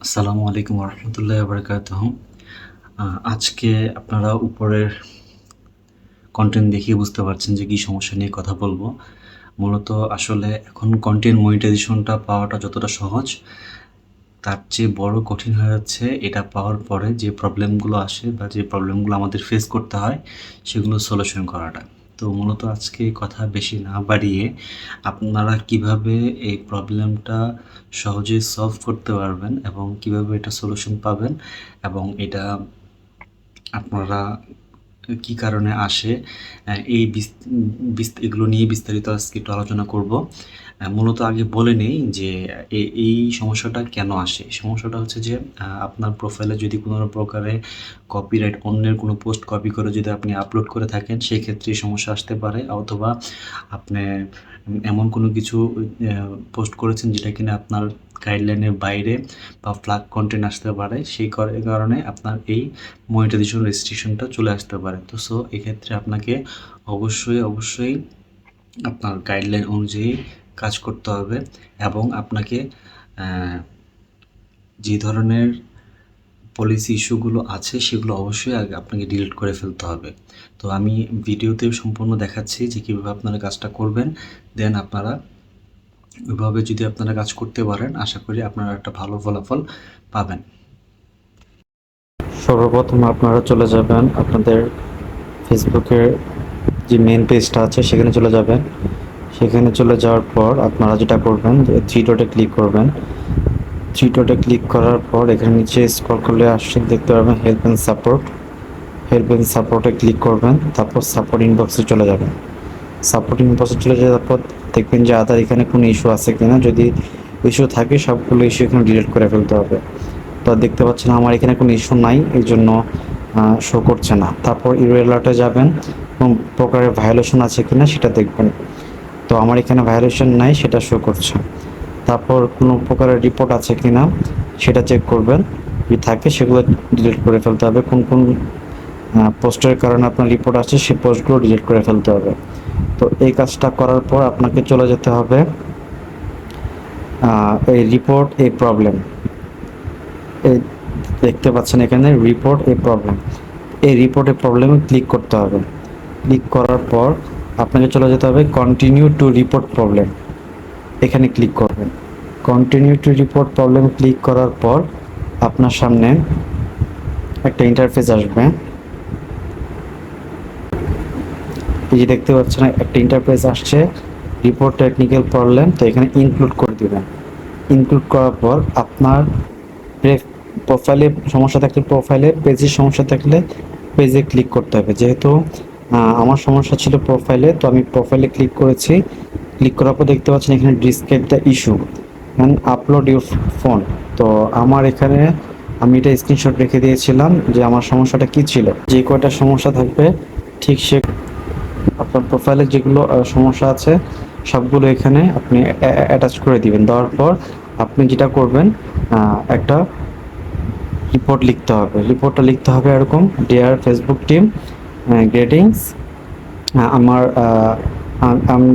আসসালামু আলাইকুম রহমতুল্লাহ বারকাতুহ। আজকে আপনারা উপরের কন্টেন্ট দেখিয়ে বুঝতে পারছেন যে কী সমস্যা নিয়ে কথা বলবো। মূলত আসলে এখন কন্টেন্ট মনিটাইজেশনটা পাওয়াটা যতটা সহজ, তার চেয়ে বড় কঠিন হয়ে যাচ্ছে এটা পাওয়ার পরে যে প্রবলেমগুলো আসে বা যে প্রবলেমগুলো আমাদের ফেস করতে হয় সেগুলো সলিউশন করাটা। তো মূলত আজকে কথা বেশি না বাড়িয়ে আপনারা কিভাবে এই প্রবলেমটা সহজে সলভ করতে পারবেন এবং কিভাবে এটা সলিউশন পাবেন এবং এটা আপনারা কী কারণে আসে, এই এগুলো নিয়ে বিস্তারিত আজকে একটু আলোচনা করব। মূলত আগে বলে নেই যে এই সমস্যাটা কেন আসে। সমস্যাটা হচ্ছে যে আপনার প্রোফাইলে যদি কোনো প্রকারে কপিরাইট অন্যের কোনো পোস্ট কপি করে যদি আপনি আপলোড করে থাকেন, সেক্ষেত্রে এই সমস্যা আসতে পারে। অথবা আপনি এমন কোনো কিছু পোস্ট করেছেন যেটা কিনা আপনার গাইডলাইনের বাইরে বা ফ্ল্যাগ কন্টেন্ট আসতে পারে, সেই কারণে আপনার এই মনিটাইজেশন রেস্ট্রিকশনটা চলে আসতে পারে। তো এক্ষেত্রে আপনাকে অবশ্যই আপনার গাইডলাইন অনুযায়ী কাজ করতে হবে এবং আপনাকে যে ধরনের পলিসি ইস্যুগুলো আছে সেগুলো অবশ্যই আগে আপনাকে ডিলিট করে ফেলতে হবে। তো আমি ভিডিওতে সম্পূর্ণ দেখাচ্ছি যে কীভাবে আপনারা কাজটা করবেন। দেন আপনারা ওইভাবে যদি আপনারা কাজ করতে পারেন, আশা করি আপনারা একটা ভালো ফলাফল পাবেন। সর্বপ্রথম আপনারা চলে যাবেন আপনাদের ফেসবুকের যে মেন পেজটা আছে সেখানে চলে যাবেন। সেখানে চলে যাওয়ার পর আপনারা যেটা করবেন যে থ্রি ডটে ক্লিক করবেন। থ্রি ডটে ক্লিক করার পর এখানে নিচে স্ক্রল করলে আসছে দেখতে পারবেন help and support. Help and সাপোর্টে ক্লিক করবেন, তারপর সাপোর্ট ইনবক্সে চলে যাবেন। সাপোর্ট ইনবক্সে চলে যাওয়ার পর দেখবেন যে আদার এখানে কোনো ইস্যু আছে কিনা। যদি ইস্যু থাকে সবগুলো ইস্যু এখানে ডিলিট করে ফেলতে হবে। তো দেখতে পাচ্ছেন আমার এখানে কোনো ইস্যু নাই, এই জন্য শো করছে না। তারপর ইরেলার্টে যাবেন এবং প্রকারের ভায়োলেশন আছে কিনা সেটা দেখবেন। তো আমার এখানে ভায়োলেশন নাই, সেটা শো করছে। তারপর কোনো প্রকারের রিপোর্ট আছে কিনা সেটা চেক করবেন, যদি থাকে সেগুলো ডিলিট করে ফেলতে হবে। কোন কোন পোস্টের কারণে আপনার রিপোর্ট আছে সেই পোস্টগুলো ডিলিট করে ফেলতে হবে। তো এই কাজটা করার পর আপনাকে চলে যেতে হবে এই রিপোর্ট এই প্রবলেম, এই দেখতে পাচ্ছেন এখানে রিপোর্ট এ প্রবলেম। এই রিপোর্টে প্রবলেমে ক্লিক করতে হবে। ক্লিক করার পর আপনাকে চলে যেতে হবে কন্টিনিউ টু রিপোর্ট প্রবলেম, এখানে ক্লিক করবেন। Continue to report problem click করার পর আপনার সামনে একটা ইন্টারফেস আসবে। এই যে দেখতে পাচ্ছেন একটা ইন্টারফেস আসছে, রিপোর্ট টেকনিক্যাল প্রবলেম। তো এখানে ইনক্লুড করে দিবেন। ইনক্লুড করার পর আপনার প্রোফাইলে সমস্যা থাকলে প্রোফাইলে, পেজের সমস্যা থাকলে পেজে ক্লিক করতে হবে। যেহেতু আমার সমস্যা ছিল প্রোফাইলে, তো আমি প্রোফাইলে ক্লিক করেছি। ক্লিক করার পর দেখতে পাচ্ছেন এখানে describe the issue and upload your phone. তো আমার এখানে আমি এটা স্ক্রিনশট রেখে দিয়েছিলাম যে আমার সমস্যাটা কি ছিল। যে কয়টা সমস্যা থাকবে ঠিক সে আপনার প্রোফাইলে যেগুলো সমস্যা আছে সবগুলো এখানে আপনি অ্যাটাচ করে দিবেন। দেওয়ার পর আপনি যেটা করবেন একটা রিপোর্ট লিখতে হবে। রিপোর্টটা লিখতে হবে এরকম, ডিয়ার ফেসবুক টিম, গ্রেটিংস। আমার আমি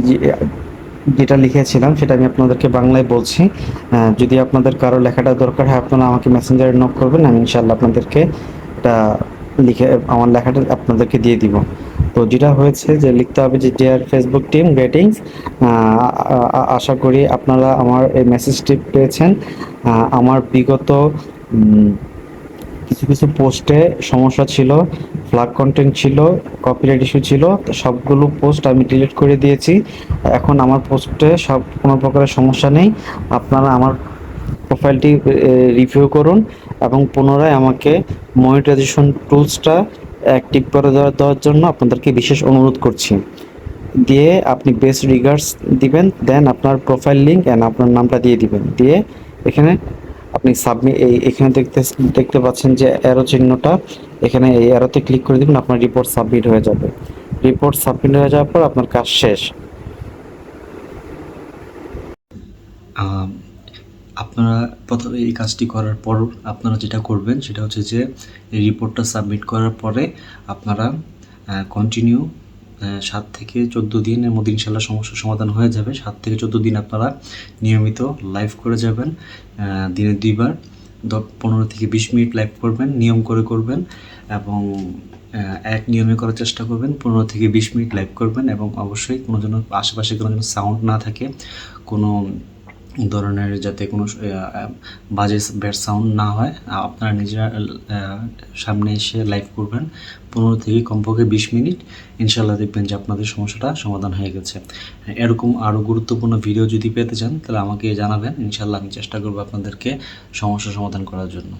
যেটা লিখেছিলাম সেটা আমি আপনাদেরকে বাংলায় বলছি। যদি আপনাদের কারো লেখাটা দরকার হয় আপনারা আমাকে মেসেঞ্জারে নক করবেন, আমি ইনশাআল্লাহ আপনাদেরকে এটা লিখে আমার লেখাটা আপনাদেরকে দিয়ে দিব। তো যেটা হয়েছে যে লিখতে হবে যে ডিয়ার ফেসবুক টিম গ্রেটিংস, আশা করি আপনারা আমার এই মেসেজটি পেয়েছেন। আমার বিগত কিছু কিছু পোস্টে সমস্যা ছিল, ফ্ল্যাগ কন্টেন্ট ছিল, কপিরাইট ইস্যু ছিল। তো সবগুলো পোস্ট আমি ডিলিট করে দিয়েছি। এখন আমার পোস্টে সব কোনো প্রকারের সমস্যা নেই। আপনারা আমার প্রোফাইলটি রিভিউ করুন এবং পুনরায় আমাকে মনিটাইজেশন টুলসটা অ্যাক্টিভ করে দেওয়ার জন্য আপনাদেরকে বিশেষ অনুরোধ করছি। দিয়ে আপনি বেস্ট রিগার্ডস দিবেন, দেন আপনার প্রোফাইল লিঙ্ক অ্যান্ড আপনার নামটা দিয়ে দিবেন। দিয়ে এখানে আপনি সাবমিট, এখানে দেখতে পাচ্ছেন যে অ্যারো চিহ্নটা, এখানে এই অ্যারোতে ক্লিক করে দিবেন, আপনার রিপোর্ট সাবমিট হয়ে যাবে। রিপোর্ট সাবমিট হয়ে যাওয়ার পর আপনার কাজ শেষ। আপনারা প্রথমে এই কাজটি করার পর আপনারা যেটা করবেন সেটা হচ্ছে যে এই রিপোর্টটা সাবমিট করার পরে আপনারা কন্টিনিউ 7 থেকে 14 দিনের মধ্যে ইনশাল্লাহ সমস্যার সমাধান হয়ে যাবে। 7 থেকে 14 দিন আপনারা নিয়মিত লাইভ করে যাবেন, দিনে 2 বার। 15 থেকে 20 মিনিট লাইভ করবেন, নিয়ম করে করবেন এবং এক নিয়মে করার চেষ্টা করবেন। 15 থেকে 20 মিনিট লাইভ করবেন এবং অবশ্যই কোনো যেন আশেপাশে কোনো যেন সাউন্ড না থাকে, কোনো ধরনের যাতে কোনো বাজে ব্যাড সাউন্ড না হয়। আপনারা নিজেরা সামনে এসে লাইভ করবেন 15 থেকে কমপক্ষে 20 মিনিট। ইনশাল্লাহ দেখবেন যে আপনাদের সমস্যাটা সমাধান হয়ে গেছে। এরকম আরও গুরুত্বপূর্ণ ভিডিও যদি পেতে চান তাহলে আমাকে জানাবেন, ইনশাল্লাহ আমি চেষ্টা করবো আপনাদেরকে সমস্যা সমাধান করার জন্য।